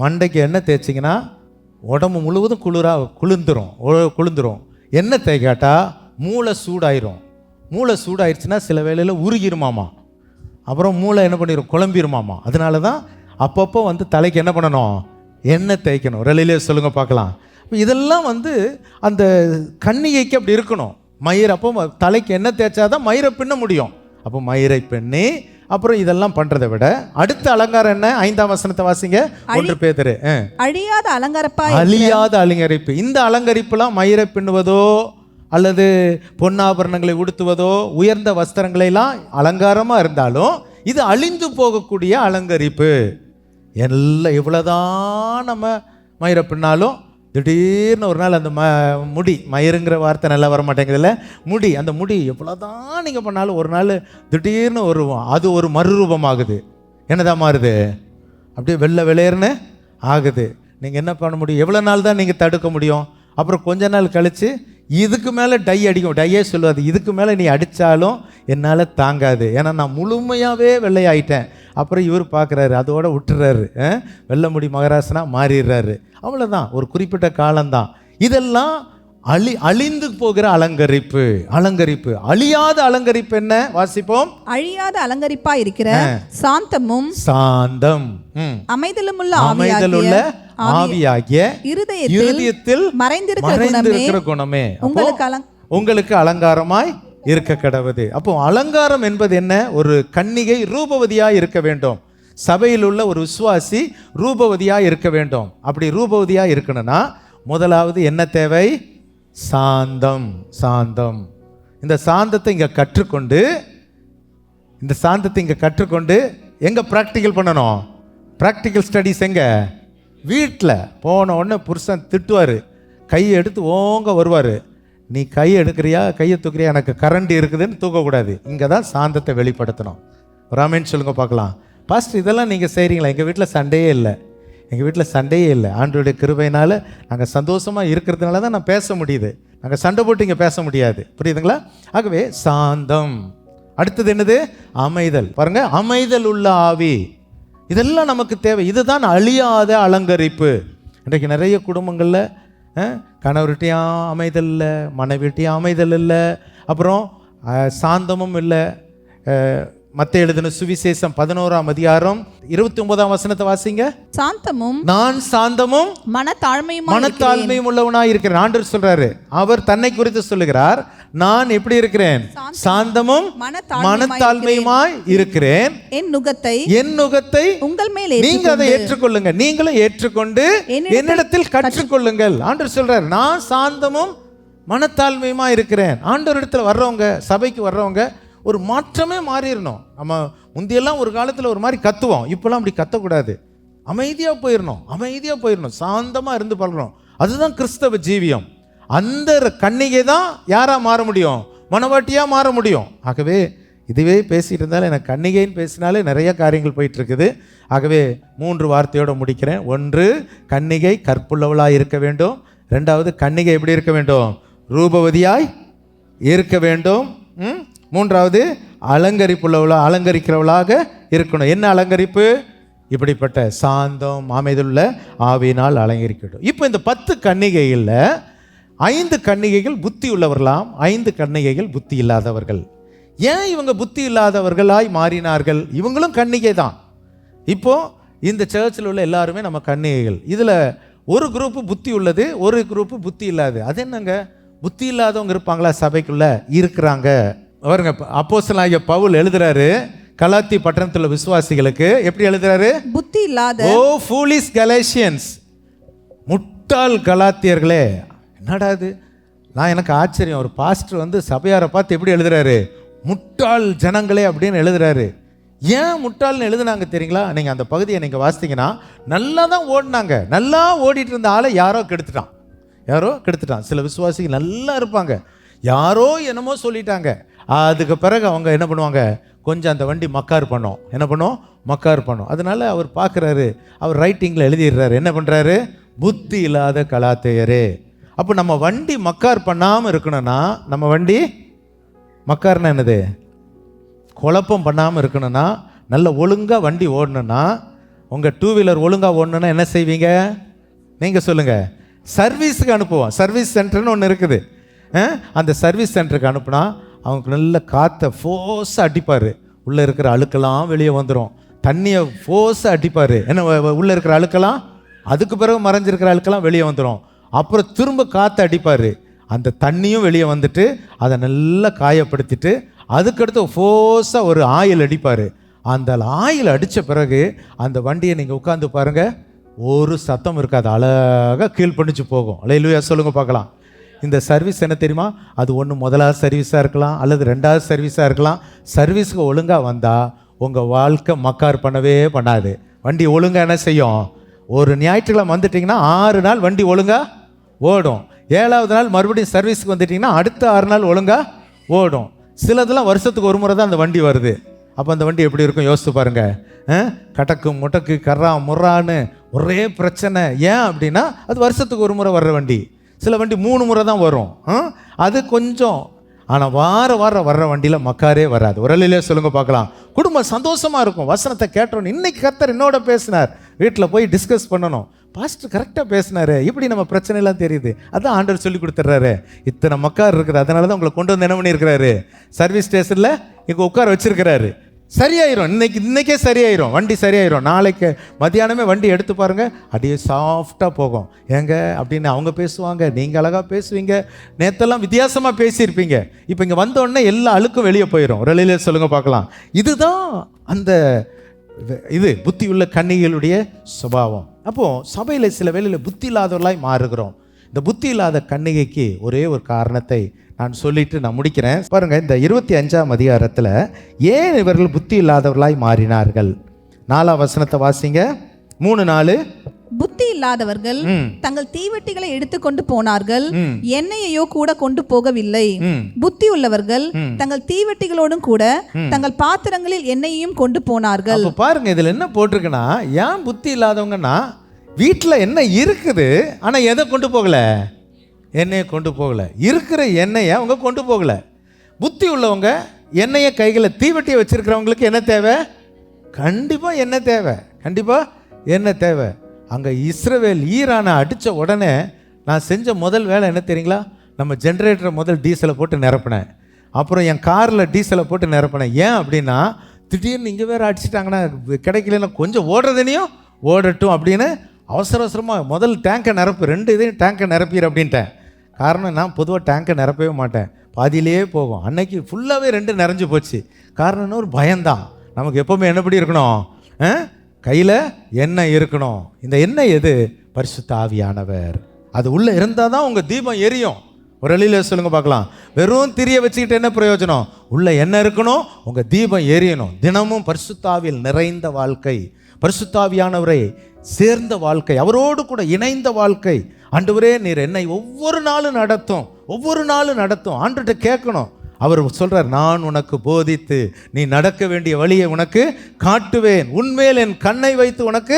மண்டைக்கு எண்ணெய் தேய்ச்சிங்கன்னா உடம்பு முழுவதும் குளிர்ந்துரும். எண்ணெய் தேய்க்காட்டா மூளை சூடாயிரும். மூளை சூடாயிருச்சுன்னா சில வேளையில் உருகிருமாமா. அப்புறம் மூளை என்ன பண்ணிடும்? குழம்பிருமாமா. அதனால தான் அப்பப்போ தலைக்கு என்ன பண்ணணும்? எண்ணெய் தேய்க்கணும். ரலிலே சொல்லுங்க பார்க்கலாம். இதெல்லாம் அந்த கன்னிகைக்கு அப்படி இருக்கணும். மயிர் அப்போ தலைக்கு எண்ணெய் தேய்ச்சாதான் மயிரை பின்ன முடியும். அப்போ மயிரை பின்னி அப்புறம் இதெல்லாம் பண்றதை விட அடுத்த அலங்காரம் என்ன? 5ஆம் வசனத்தை வாசிங்க. 1 பேதுரு. அழியாத அலங்கரிப்பா, அழியாத அலங்கரிப்பு. இந்த அலங்கரிப்புலாம் மயிரை பின்னுவதோ அல்லது பொன்னாபரணங்களை உடுத்துவதோ உயர்ந்த வஸ்திரங்களை எல்லாம் அலங்காரமா இருந்தாலும் இது அழிந்து போகக்கூடிய அலங்கரிப்பு. எல்லாம் எவ்வளவுதான் நம்ம மயிரை பின்னாலும் திடீர்னு ஒரு நாள் அந்த முடி, மயிருங்கிற வார்த்தை நல்லா வர மாட்டேங்குதுல்ல, முடி, அந்த முடி எவ்வளோதான் நீங்கள் பண்ணாலும் ஒரு நாள் திடீர்னு அது ஒரு மறுரூபமாகுது. என்னதான் மாறுது? அப்படியே வெள்ளை வெளியேறுன்னு ஆகுது. நீங்கள் என்ன பண்ண முடியும்? எவ்வளோ நாள் தான் நீங்கள் தடுக்க முடியும்? அப்புறம் கொஞ்ச நாள் கழித்து இதுக்கு மேலே டை அடிக்கும். டையே சொல்லுவாது, இதுக்கு மேலே நீ அடித்தாலும் என்னால் தாங்காது, ஏன்னா நான் முழுமையாகவே வெள்ளையாயிட்டேன். அப்புறம் இவர் பார்க்குறாரு, அதோட விட்டுறாரு, வெள்ளை முடி மகராசனா மாறிடுறாரு. அவ்வளோதான், ஒரு குறிப்பிட்ட காலம்தான். இதெல்லாம் அழிந்து போகிற அலங்கரிப்பு. அழியாத அலங்கரிப்பு என்ன? வாசிப்போம். அழியாத அலங்கரிப்பா இருக்கிற சாந்தம் அமைதலுள்ள ஆவியாகிய இருதயத்தில் மறைந்திருக்கிற குணமே உங்களுக்கு அலங்காரமாய் இருக்க கடவுது. அப்போ அலங்காரம் என்பது என்ன? ஒரு கன்னிகை ரூபவதியாய் இருக்க வேண்டும். சபையில் உள்ள ஒரு விசுவாசி ரூபவதியாய் இருக்க வேண்டும். அப்படி ரூபவதியாய் இருக்கணும்னா முதலாவது என்ன தேவை? சாந்தம். இந்த சாந்தத்தை இங்க கற்றுக்கொண்டு எங்க பிராக்டிக்கல் பண்ணணும்? பிராக்டிக்கல் ஸ்டடிஸ் எங்க? வீட்டில் போன உடனே புருஷன் திட்டுவார், கையை எடுத்து ஓங்க வருவார். நீ கையை எடுக்கிறியா, கையை தூக்குறியா, எனக்கு கரண்ட் இருக்குதுன்னு தூக்கக்கூடாது. இங்கே தான் சாந்தத்தை வெளிப்படுத்தணும். ராமேன்னு சொல்லுங்க பார்க்கலாம். பாஸ்டர் இதெல்லாம் நீங்கள் செய்கிறீங்களா? எங்கள் வீட்டில் சண்டையே இல்லை. ஆண்டவருடைய கிருபையினால் நாங்கள் சந்தோஷமாக இருக்கிறதுனால தான் நான் பேச முடியுது. நாங்கள் சண்டை போட்டு இங்கே பேச முடியாது. புரியுதுங்களா? ஆகவே சாந்தம். அடுத்தது என்னது? அமைதல். பாருங்க, அமைதல் உள்ள ஆவி. இதெல்லாம் நமக்கு தேவை. இதுதான் அழியாத அலங்கரிப்பு. இன்றைக்கு நிறைய குடும்பங்களில் கணவர்கிட்டையும் அமைதல் இல்லை, மனைவிட்டையும் அமைதல் இல்லை, அப்புறம் சாந்தமும் இல்லை. மத்தேயு எழுதின சுவிசேஷம் 11ஆம் அதிகாரம் 29ஆம் வசனத்தை வாசிங்க. நான் சாந்தமும் மனத்தாழ்மையும் உள்ளவனாய் இருக்கிறேன். ஆண்டவர் சொல்றாரு, அவர் தன்னை குறித்து சொல்லுகிறார், நான் எப்படி இருக்கிறேன்? சாந்தமும் மனத்தாழ்மையுமாய் இருக்கிறேன். என் நுகத்தை உங்கள் மேல் நீங்க அதை ஏற்றுக்கொள்ளுங்க, நீங்களும் ஏற்றுக்கொண்டு என்னிடத்தில் கற்றுக்கொள்ளுங்கள். ஆண்டவர் சொல்றாரு, நான் சாந்தமும் மனத்தாழ்மையுமா இருக்கிறேன். ஆண்டவர் இடத்துல வர்றவங்க, சபைக்கு வர்றவங்க ஒரு மாற்றமே மாறிடணும். நம்ம முந்தியெல்லாம் ஒரு காலத்தில் ஒரு மாதிரி கத்துவோம், இப்போல்லாம் அப்படி கத்தக்கூடாது. அமைதியாக போயிடணும், சாந்தமாக இருந்து பழகணும். அதுதான் கிறிஸ்தவ ஜீவியம். அந்த கன்னிகை தான் யாராக மாற முடியும்? மனவாட்டியாக மாற முடியும். ஆகவே இதுவே பேசிகிட்டு இருந்தாலும் எனக்கு கன்னிகைன்னு பேசினாலே நிறைய காரியங்கள் போயிட்டு இருக்குது. ஆகவே 3 வார்த்தையோடு முடிக்கிறேன். 1, கன்னிகை கற்புள்ளவளாக இருக்க வேண்டும். 2வது, கன்னிகை எப்படி இருக்க வேண்டும்? ரூபவதியாய் இருக்க வேண்டும். 3வது, அலங்கரிக்கிறவளாக இருக்கணும். என்ன அலங்கரிப்பு? இப்படிப்பட்ட சாந்தம் அமைதியுள்ள ஆவியினால் அலங்கரிக்கட்டும். இப்போ இந்த 10 கன்னிகைகளில் 5 கன்னிகைகள் புத்தி உள்ளவர்களாம், 5 கன்னிகைகள் புத்தி இல்லாதவர்கள். ஏன் இவங்க புத்தி இல்லாதவர்களாய் மாறினார்கள்? இவங்களும் கன்னிகை தான். இப்போ இந்த சர்ச்சில் உள்ள எல்லாருமே நம்ம கன்னிகைகள். இதில் ஒரு குரூப்பு புத்தி உள்ளது, ஒரு குரூப்பு புத்தி இல்லாது. அது என்னங்க? புத்தி இல்லாதவங்க இருப்பாங்களா? சபைக்குள்ள இருக்கிறாங்க. அவருங்க அப்போஸ்தலனாகிய பவுல் எழுதுறாரு கலாத்தி பட்டணத்துல விசுவாசிகளுக்கு. எப்படி எழுதுறாரு? புத்தி இல்லாத, ஓ ஃபூலிஷ் கலேஷியன்ஸ், முட்டாள் கலாத்தியர்களே. என்னடா இது, நான் எனக்கு ஆச்சரியம். ஒரு பாஸ்டர் வந்து சபையாரை பார்த்து எப்படி எழுதுறாரு, முட்டாள் ஜனங்களே அப்படின்னு எழுதுறாரு. ஏன் முட்டாள்னு எழுதுனாங்க தெரியுங்களா? நீங்கள் அந்த பகுதியை நீங்கள் வாசித்தீங்கன்னா, நல்லா தான் ஓடினாங்க, நல்லா ஓடிட்டு இருந்த ஆளை யாரோ கெடுத்துட்டான். சில விசுவாசிகள் நல்லா இருப்பாங்க, யாரோ என்னமோ சொல்லிட்டாங்க. அதுக்கு பிறகு அவங்க என்ன பண்ணுவாங்க, கொஞ்சம் அந்த வண்டி மக்கார் பண்ணும். அதனால அவர் பார்க்குறாரு, அவர் ரைட்டிங்கில் எழுதிடுறாரு, என்ன பண்ணுறாரு, புத்தி இல்லாத கலாத்தியரே. அப்போ நம்ம வண்டி மக்கார் பண்ணாமல் இருக்கணும்னா, நம்ம வண்டி மக்கார்னா என்னது, குழப்பம் பண்ணாமல் இருக்கணும்னா, நல்ல ஒழுங்காக வண்டி ஓடணுன்னா, உங்கள் டூ வீலர் ஒழுங்காக ஓடணுன்னா என்ன செய்வீங்க நீங்கள் சொல்லுங்கள்? சர்வீஸுக்கு அனுப்புவோம். சர்வீஸ் சென்டர்னு ஒன்று இருக்குது. அந்த சர்வீஸ் சென்டருக்கு அனுப்புனா அவங்களுக்கு நல்ல காற்றை ஃபோர்ஸாக அடிப்பார், உள்ளே இருக்கிற அழுக்கெல்லாம் வெளியே வந்துடும். தண்ணியை ஃபோர்ஸாக அடிப்பார், என்ன உள்ளே இருக்கிற அழுக்கெல்லாம், அதுக்கு பிறகு மறைஞ்சிருக்கிற அழுக்கெல்லாம் வெளியே வந்துடும். அப்புறம் திரும்ப காற்றை அடிப்பார், அந்த தண்ணியும் வெளியே வந்துட்டு அதை நல்லா காயப்படுத்திட்டு அதுக்கடுத்து ஃபோர்ஸாக ஒரு ஆயில் அடிப்பார். அந்த ஆயில் அடித்த பிறகு அந்த வண்டியை நீங்கள் உட்காந்து பாருங்கள், ஒரு சத்தம் இருக்காது, அழகாக கீழ்ப்பணிச்சு போகும். அல்லேலூயா சொல்லுங்க பார்க்கலாம். இந்த சர்வீஸ் என்ன தெரியுமா, அது ஒன்று முதலாவது சர்வீஸாக இருக்கலாம் அல்லது ரெண்டாவது சர்வீஸாக இருக்கலாம். சர்வீஸுக்கு ஒழுங்காக வந்தால் உங்கள் வாழ்க்கை மக்கார் பண்ணாது. வண்டி ஒழுங்காக என்ன செய்யும், ஒரு ஞாயிற்றுக்கிழமை வந்துட்டிங்கன்னா 6 நாள் வண்டி ஒழுங்காக ஓடும். 7வது நாள் மறுபடியும் சர்வீஸுக்கு வந்துட்டிங்கன்னா அடுத்த 6 நாள் ஒழுங்காக ஓடும். சிலதெல்லாம் வருஷத்துக்கு ஒரு முறை தான் அந்த வண்டி வருது. அப்போ அந்த வண்டி எப்படி இருக்கும் யோசித்து பாருங்கள். கடக்கு முட்டக்கு கர்ரா முர்ரான்னு ஒரே பிரச்சனை. ஏன் அப்படின்னா அது வருஷத்துக்கு ஒரு முறை வர்ற வண்டி. சில வண்டி 3 முறை தான் வரும், அது கொஞ்சம். ஆனால் வாரம் வர்ற வண்டியில் மக்காரே வராது. உரலிலே சொல்லுங்க பார்க்கலாம். குடும்பம் சந்தோஷமாக இருக்கும். வசனத்தை கேட்டோன்னு, இன்னைக்கு கர்த்தர் என்னோட பேசினார், வீட்டில் போய் டிஸ்கஸ் பண்ணணும், பாஸ்டர் கரெக்டாக பேசினாரு, இப்படி நம்ம பிரச்சனைலாம் தெரியுது. அதான் ஆண்டவர் சொல்லி கொடுத்துட்றாரு. இத்தனை மக்கார் இருக்குது, அதனால தான் உங்களை கொண்டு வந்து என்ன பண்ணியிருக்கிறாரு, சர்வீஸ் ஸ்டேஷனில் இங்கே உட்கார வச்சிருக்கிறாரு. சரியாயிரும், இன்னைக்கே சரியாயிரும், வண்டி சரியாயிரும். நாளைக்கு மத்தியானமே வண்டி எடுத்து பாருங்கள், அப்படியே சாஃப்டாக போகும். ஏங்க அப்படின்னு அவங்க பேசுவாங்க, நீங்கள் அழகாக பேசுவீங்க, நேற்றெல்லாம் வித்தியாசமாக பேசியிருப்பீங்க, இப்போ இங்கே வந்தோடனே எல்லா அழுக்கும் வெளியே போயிடும். ரெலையிலே சொல்லுங்க பார்க்கலாம். இதுதான் அந்த புத்தி உள்ள கன்னிகளுடைய சுபாவம். அப்போது சபையில் சில வேளையில் புத்தி இல்லாதவர்களாய் மாறுகிறோம். இந்த புத்தி இல்லாத கன்னிகைக்கு ஒரே ஒரு காரணத்தை நான் சொல்லிட்டு நான் முடிக்கிறேன். பாருங்கள், இந்த 25ஆம் அதிகாரத்தில் ஏன் இவர்கள் புத்தி இல்லாதவர்களாய் மாறினார்கள், 4ஆம் வசனத்தை வாசிங்க. 3:4. புத்தி இல்லாதவர்கள் தங்கள் தீவெட்டிகளை எடுத்துக்கொண்டு போனார்கள், எண்ணெயையோ கூட கொண்டு போகவில்லை. புத்தி உள்ளவர்கள் தங்கள் தீவெட்டிகளோடும் கூட தங்கள் பாத்திரங்களில் எண்ணெயையும் கொண்டு போனார்கள். பாருங்க, இதுல என்ன போட்டிருக்குன்னா, ஏன் புத்தி இல்லாதவங்கன்னா, வீட்டில் எண்ணெய் இருக்குது, ஆனா எதை கொண்டு போகல, எண்ணெயை கொண்டு போகல. இருக்கிற எண்ணெயை அவங்க கொண்டு போகல. புத்தி உள்ளவங்க எண்ணெயை கைகளில் தீவெட்டியை வச்சிருக்கிறவங்களுக்கு என்ன தேவை, கண்டிப்பாக எண்ணெய் தேவை, கண்டிப்பாக எண்ணெய் தேவை. அங்கே இஸ்ரவேல் ஈரானை அடித்த உடனே நான் செஞ்ச முதல் வேலை என்ன தெரியுங்களா, நம்ம ஜென்ரேட்டரை முதல் டீசலை போட்டு நிரப்பினேன், அப்புறம் என் காரில் டீசலை போட்டு நிரப்பினேன். ஏன் அப்படின்னா, திடீர்னு இங்கே வேறு அடிச்சிட்டாங்கன்னா கிடைக்கலன்னா கொஞ்சம் ஓடுறதுனையும் ஓடட்டும் அப்படின்னு அவசரமாக முதல் டேங்கை நிரப்பு, 2 இதையும் டேங்கை நிரப்பிடு அப்படின்ட்டேன். காரணம், நான் பொதுவாக டேங்கை நிரப்பவே மாட்டேன், பாதியிலேயே போகும். அன்னைக்கு ஃபுல்லாகவே 2 நிறைஞ்சு போச்சு. காரணம்னு ஒரு பயம்தான். நமக்கு எப்போவுமே என்னப்படி இருக்கணும், கையில் எண்ணெய் இருக்கணும். இந்த எண்ணெய் எது, பரிசுத்த ஆவியானவர். அது உள்ளே இருந்தால் தான் உங்கள் தீபம் எரியும். ஒரு வழியில் சொல்லுங்க பார்க்கலாம். வெறும் திரியை வச்சுக்கிட்டு என்ன பிரயோஜனம், உள்ள எண்ணெய் இருக்கணும், உங்கள் தீபம் எரியணும். தினமும் பரிசுத்த ஆவியில் நிறைந்த வாழ்க்கை, பரிசுத்த ஆவியானவரை சேர்ந்த வாழ்க்கை, அவரோடு கூட இணைந்த வாழ்க்கை. ஆண்டவரே நீர் என்னை ஒவ்வொரு நாளும் நடத்தும். ஆண்டவர்கிட்ட கேட்கணும். அவர் சொல்றார், நான் உனக்கு போதித்து நீ நடக்க வேண்டிய வழியை உனக்கு காட்டுவேன், உன்மேல் என் கண்ணை வைத்து உனக்கு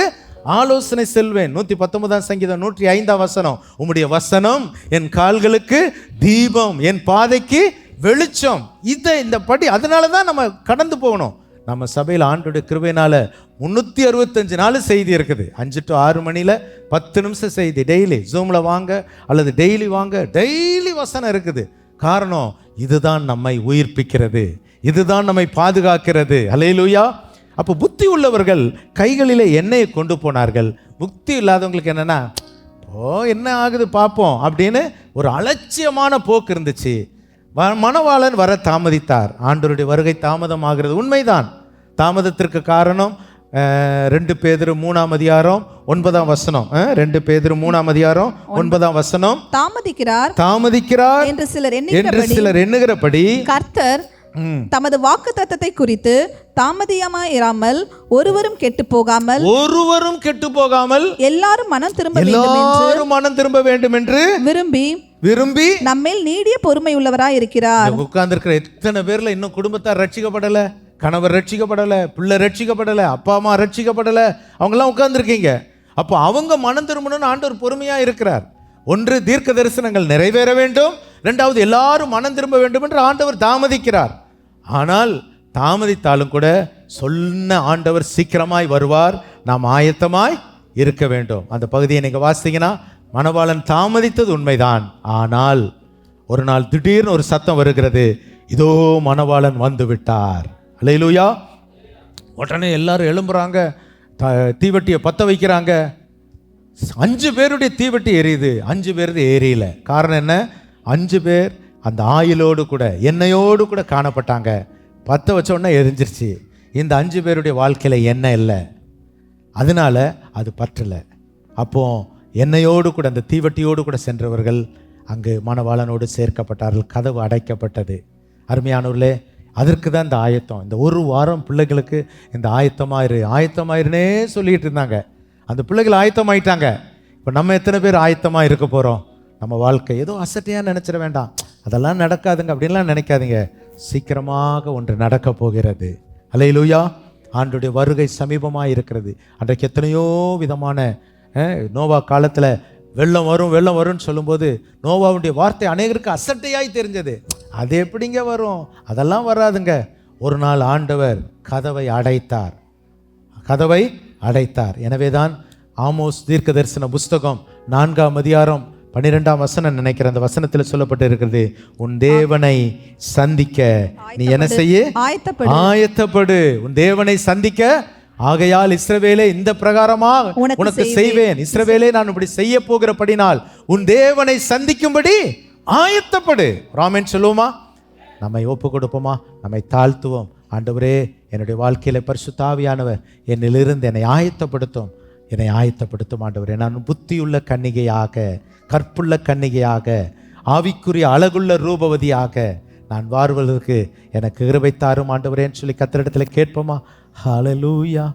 ஆலோசனை செல்வேன். 119ஆம் சங்கீதம் 105ஆம் வசனம், உம்முடைய வசனம் என் கால்களுக்கு தீபம், என் பாதைக்கு வெளிச்சம். இந்த படி, அதனால தான் நம்ம கடந்து போகணும். நம்ம சபையில் ஆண்டோடைய கிருபையினால 365 நாள் செய்தி இருக்குது. 5 to 6 மணியில் 10 நிமிஷம் செய்தி டெய்லி. ஜூமில் வாங்க அல்லது டெய்லி வாங்க, டெய்லி வசனம் இருக்குது. காரணம், இதுதான் நம்மை உயிர்ப்பிக்கிறது, இதுதான் நம்மை பாதுகாக்கிறது. அல்லேலூயா. அப்போ புத்தி உள்ளவர்கள் கைகளிலே எண்ணெயை கொண்டு போனார்கள். புத்தி இல்லாதவங்களுக்கு என்னென்னா, என்ன ஆகுது பார்ப்போம் அப்படின்னு ஒரு அலட்சியமான போக்கு இருந்துச்சு. மணவாளன் வர தாமதித்தார். ஆண்டவருடைய வருகை தாமதமாகிறது உண்மைதான். தாமதத்திற்கு காரணம் 2 பேதுரு 3ஆம் அதிகாரம் 9ஆம் வசனம். 2 பேதுரு 3ஆம் அதிகாரம் 9ஆம் வசனம். தாமதிக்கிறார் என்று சிலர் எண்ணுகிறபடி கர்த்தர் தமது வாக்குத்தத்தத்தை குறித்து தாமதியமாயிராமல் ஒருவரும் கெட்டு போகாமல் எல்லாரும் மனம் திரும்ப வேண்டும் என்று விரும்பி நம்மேல் நீடிய பொறுமை உள்ளவராய் இருக்கிறார். உட்கார்ந்திருக்கிற எத்தனை பேர்ல இன்னும் குடும்பத்தார் ரட்சிக்கப்படல, கணவர் ரட்சிக்கப்படல, பிள்ளை ரட்சிக்கப்படல, அப்பா அம்மா ரட்சிக்கப்படல, அவங்கெல்லாம் உட்கார்ந்துருக்கீங்க. அப்போ அவங்க மனம் திரும்பணும்னு ஆண்டவர் பொறுமையா இருக்கிறார். ஒன்று, தீர்க்க தரிசனங்கள் நிறைவேற வேண்டும். 2வது, எல்லாரும் மனம் திரும்ப வேண்டும் என்று ஆண்டவர் தாமதிக்கிறார். ஆனால் தாமதித்தாலும் கூட சொன்ன ஆண்டவர் சீக்கிரமாய் வருவார். நாம் ஆயத்தமாய் இருக்க வேண்டும். அந்த பகுதியை நீங்க வாசித்தீங்கன்னா, மணவாளன் தாமதித்தது உண்மைதான். ஆனால் ஒரு நாள் திடீர்னு ஒரு சத்தம் வருகிறது, இதோ மணவாளன் வந்து விட்டார். அல்லேலூயா. உடனே எல்லாரும் எழும்புறாங்க, தீவட்டியை பற்ற வைக்கிறாங்க. 5 பேருடைய தீவட்டி எரியுது, 5 பேருது எரியல. காரணம் என்ன? 5 பேர் அந்த ஆயிலோடு கூட எண்ணெயோடு கூட காணப்பட்டாங்க. பற்ற வச்ச உடனே எரிஞ்சிருச்சு. இந்த 5 பேருடைய வாழ்க்கையில் எண்ணெய் இல்லை, அதனால அது பற்றலை. அப்போ எண்ணெயோடு கூட அந்த தீவட்டியோடு கூட சென்றவர்கள் அங்கு மணவாளனோடு சேர்க்கப்பட்டார்கள். கதவு அடைக்கப்பட்டது. அருமையானவர்களே, அதற்கு தான் இந்த ஆயத்தம். இந்த ஒரு வாரம் பிள்ளைகளுக்கு இந்த ஆயத்தமாயிருனே சொல்லிட்டு இருந்தாங்க. அந்த பிள்ளைகள் ஆயத்தமாயிட்டாங்க. இப்போ நம்ம எத்தனை பேர் ஆயத்தமாக இருக்க போகிறோம்? நம்ம வாழ்க்கை ஏதோ அசட்டையாக நினச்சிட வேண்டாம், அதெல்லாம் நடக்காதுங்க அப்படின்லாம் நினைக்காதீங்க. சீக்கிரமாக ஒன்று நடக்க போகிறது. அல்லேலூயா. ஆண்டுடைய வருகை சமீபமாக இருக்கிறது. அன்றைக்கு எத்தனையோ விதமான நோவா காலத்தில் வெள்ளம் வரும்னு சொல்லும்போது நோவாவுடைய வார்த்தை அநேகருக்கு அசட்டையாய் தெரிஞ்சது. அது எப்படிங்க வரும்? அதெல்லாம் வராதுங்க. ஒரு நாள் ஆண்டவர் கதவை அடைத்தார். எனவே தான் ஆமோஸ் தீர்க்க தரிசன புஸ்தகம் 4ஆம் அதிகாரம் 12ஆம் வசனம் நினைக்கிற அந்த வசனத்தில் சொல்லப்பட்டு இருக்கிறது, உன் தேவனை சந்திக்க நீ என்ன செய்ய? ஆயத்தப்படு. உன் தேவனை சந்திக்க, ஆகையால் இஸ்ரவேலே இந்த பிரகாரமா உனக்கு செய்வேன். இஸ்ரவேலே நான் இப்படி செய்ய போகிறபடினால் உன் தேவனை சந்திக்கும்படி ஆயத்தப்படு. ராமன் சொல்லுவோமா? நம்மை ஒப்பு கொடுப்போமா? நம்மை தாழ்த்துவோம். ஆண்டவரே, என்னுடைய வாழ்க்கையில பரிசுத்த ஆவியானவர் என்னிலிருந்து என்னை ஆயத்தப்படுத்தும் ஆண்டவரே. நான் புத்தியுள்ள கன்னிகையாக, கற்புள்ள கன்னிகையாக, ஆவிக்குரிய அழகுள்ள ரூபவதியாக நான் வாழ்வதற்கு எனக்கு கிருபை தாரும் ஆண்டவரேன்னு சொல்லி கர்த்தரிடத்தில் கேட்போமா? ஹல்லேலூயா.